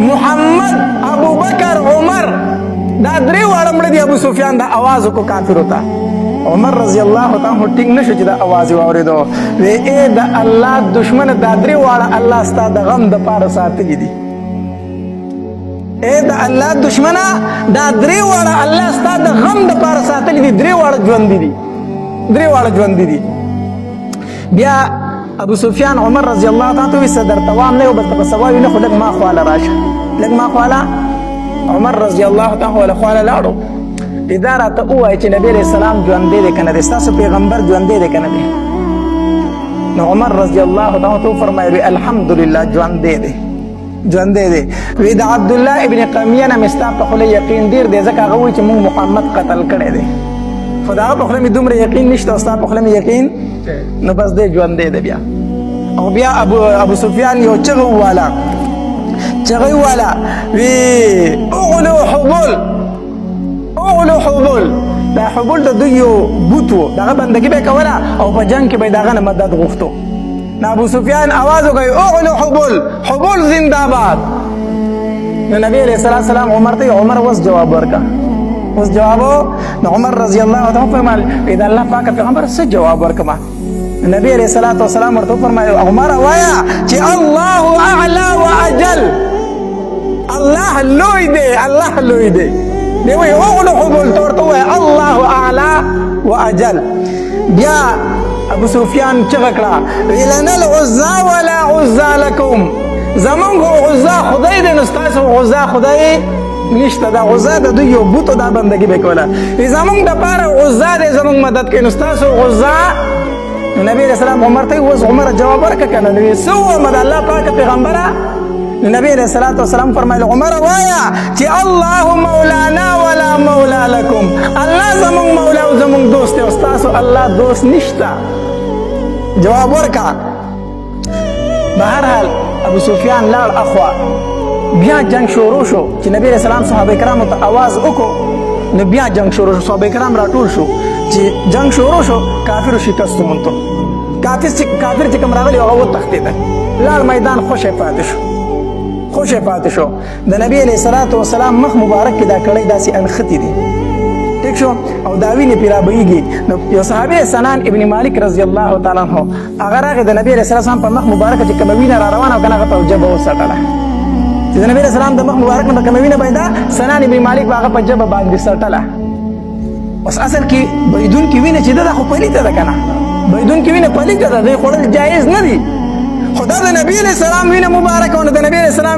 محمد ابو بکر عمر دا درې واړه مړه دي ابو سفیان دا आवाज کو کافر ہوتا عمر رضی الله تعالی عنہ ټینګ نشو چې دا आवाज واوریدو وی اے دا الله دشمن دا درې واړه الله ستاسو د غم د پاره ساتلی دي اے دا الله دشمنه دا درې واړه الله ستاسو د غم د پاره ساتلی دي درې واړه ژوند دي درې واړه ژوند دي بیا ابو سفیان عمر رضی الله تعالی عنہ صدر توام نه وبس په سوال نه خلک ما خواله راشه لګ ما خواله عمر رضی الله تعالی عنہ خواله لاړو اداره ته وای چې نبی رسول الله ژوند دې کنه د تاسو پیغمبر ژوند دې کنه دې نو عمر رضی الله تعالی عنہ فرمایي الحمدلله ژوند دې ژوند دې وی د عبد الله ابن قمیه نه مستا په خله یقین ډیر دې ځکه هغه چې موږ محمد قتل کړی دی خدا په خله می دومره یقین نشته او تاسو په خله می یقین نو بس دې ژوند دې بیا او بیا ابو سفیان یو چغه والا وی اغلو حبول دا حبول د یو بوتو دغه بندګي به کوله او په جنگ کې به دغه نه مدد غوښتو نو ابو سفیان आवाज وکړ اغلو حبول زنده باد نو نبی علیہ السلام عمر ته عمر وس جواب ورکا اوس جوابو نو عمر رضی الله تعالی فرمایل اذا الله پاک پیغمبر څه جواب ورکما نبی علیہ الصلوۃ والسلام ورته فرمایو عمر وایا چې الله اعلى واجل الله لوی دی دی وی اغلو حبول تورته وی الله اعلى واجل بیا ابو سفیان چغکړه لنا العزى ولا عزى لكم زمونږ عزى خدای دې نستاسو عزى خدای نشته دا عزى د یو بوتو دا بندګي وکوله زمونږ د پاره عزى دې زمونږ مدد کوي نستاسو عزى نبی رسول الله عمر ته وز عمر جواب ورکړه نو سو مد الله پاک پیغمبره نبی رسول الله والسلام فرمایله عمر وایا چې الله مولانا ولا مولا لكم الله زمون مولا او زمون دوست او تاسو الله دوست نشتا جواب ورکا بهرحال ابو سفیان لاړ اخوا بیا جنگ شروع شو چې نبی رسول الله صحابه کرامو ته आवाज وکړو نو بیا جنگ شروع شو صحابه کرام راټول شو چې جنگ شروع شو کافر شکست مونته کافر چې کوم راغلی هغه وتښتېدل لاړ میدان خوشې پاتې شو د نبی علیه الصلاة والسلام مخ مبارک کې دا کړی داسې انختی دی ٹھیک شو او دا وینې پرې رابهیږي نو یو صحابي سنان ابن مالک رضی الله تعالی عنہ هغه راغی د نبی علیه السلام په مخ مبارک چې کومه وینه را روانه کنه هغه په جبه وسټله چې د نبی علیه السلام د مخ مبارک نه کومه وینه پیدا سنان ابن مالک هغه په جبه باندې سټله اوس اصل کې بيدون کې وینه چې دا خو پلیته ده کنه بيدون کې وینه پلیته ده خو جایز نه دی خدا د نبی علیه السلام وینه مبارک او د نبی علیه السلام